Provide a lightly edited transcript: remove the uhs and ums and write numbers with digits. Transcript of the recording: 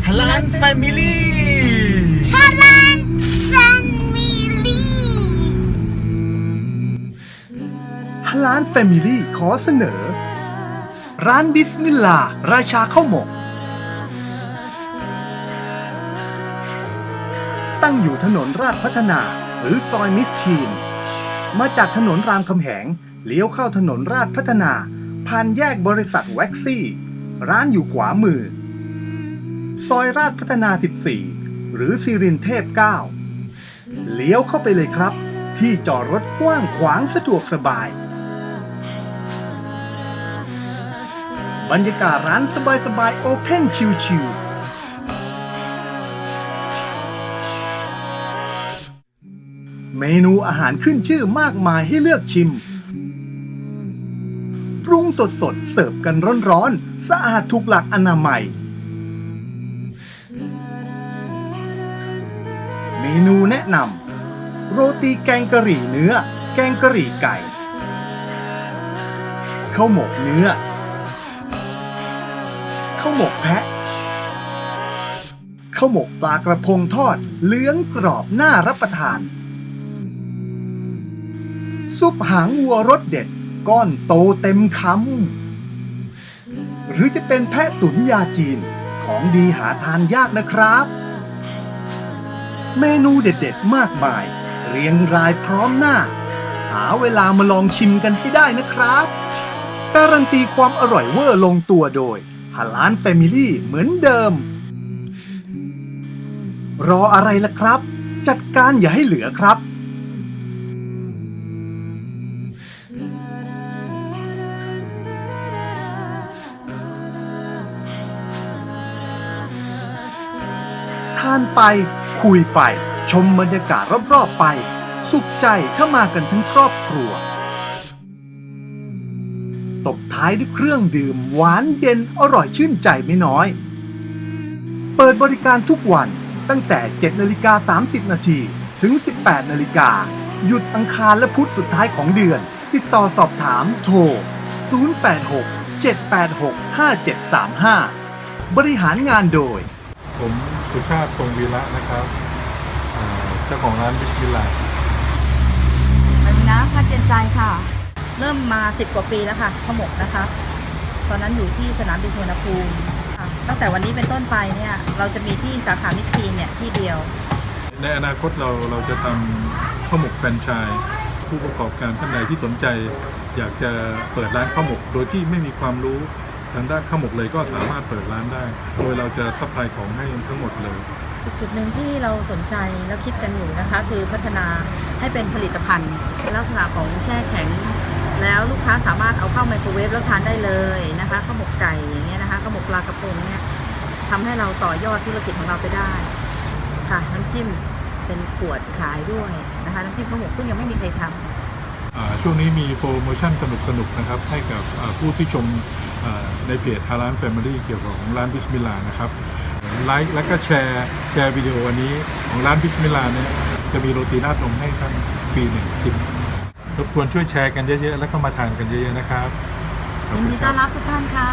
Halal Family Halal Family Halal Family ขอเสนอ ร้านบิสมิลลาห์ราชาข้าวหมก ตั้งอยู่ถนนราชพัฒนาหรือซอยมิสคีนมาจากถนนรามคำแหงเลี้ยวเข้าถนนราชพัฒนาผ่านแยกบริษัทแว็กซี่ร้านอยู่ขวามือซอยราชพัฒนา14หรือสิรินเทพ9เลี้ยวเข้าไปเลยครับที่จอดรถกว้างขวางสะดวกสบายบรรยากาศร้านสบายๆโอเพ่นชิลๆเมนูอาหารขึ้นชื่อมากมายให้เลือกชิมปรุงสดๆเสิร์ฟกันร้อนๆสะอาดถูกหลักอนามัยเมนูแนะนำโรตีแกงกะหรี่เนื้อแกงกะหรี่ไก่ข้าวหมกเนื้อข้าวหมกแพะข้าวหมกปลากระพงทอดเหลืองกรอบน่ารับประทานซุปหางวัวรสเด็ดก้อนโตเต็มคำหรือจะเป็นแพะตุ๋นยาจีนของดีหาทานยากนะครับเมนูเด็ดๆมากมายเรียงรายพร้อมหน้าหาเวลามาลองชิมกันให้ได้นะครับการันตีความอร่อยเวอร์ลงตัวโดยHalal Family เหมือนเดิมรออะไรล่ะครับจัดการอย่าให้เหลือครับทานไปคุยไปชมบรรยากาศรอบๆไปสุขใจถ้ามากันทั้งครอบครัวตบท้ายด้วยเครื่องดื่มหวานเย็นอร่อยชื่นใจไม่น้อยเปิดบริการทุกวันตั้งแต่ 7:30 น.ถึง 18:00 น.หยุดอังคารและพุธสุดท้ายของเดือนติดต่อสอบถามโทร 086-786-5735 บริหารงานโดยผมสุชาติ พงศ์วีระนะครับเจ้าของร้านบิสมิลลาห์ นะพัดเย็นใจค่ะเริ่มมา10 กว่าปีแล้วค่ะข้าวหมกนะคะตอนนั้นอยู่ที่สนามบินสุวรรณภูมิตั้งแต่วันนี้เป็นต้นไปเนี่ยเราจะมีที่สาขามิสทีนเนี่ยที่เดียวในอนาคตเราจะทำข้าวหมกแฟรนไชส์ผู้ประกอบการท่านใดที่สนใจอยากจะเปิดร้านข้าวหมกโดยที่ไม่มีความรู้ทางด้านข้าวหมกเลยก็สามารถเปิดร้านได้โดยเราจะซัพพลายของให้ทั้งหมดเลยจุดหนึ่งที่เราสนใจแล้วคิดกันอยู่นะคะคือพัฒนาให้เป็นผลิตภัณฑ์ลักษณะของแช่แข็งแล้วลูกค้าสามารถเอาเข้าไมโครเวฟแล้วทานได้เลยนะคะข้าวหมกไก่อย่างเงี้ยนะคะข้าวหมกปลากระพงเนี่ยทำให้เราต่อยอดธุรกิจของเราไปได้ค่ะน้ำจิ้มเป็นขวดขายด้วยนะคะน้ำจิ้มข้าวหมกซึ่งยังไม่มีใครทำช่วงนี้มีโปรโมชั่นสนุกๆนะครับให้กับผู้ที่ชมในเพจ Halal Family เกี่ยวกับของร้านบิสมิลลาห์นะครับไลค์และก็แชร์วิดีโอวันนี้ของร้านบิสมิลลาห์เนี่ยจะมีโรตีราดนมให้ท่านฟรี1 ชิ้นรบกวนช่วยแชร์กันเยอะๆแล้วก็มาทานกันเยอะๆนะครับยินดีต้อนรับทุกท่านค่ะ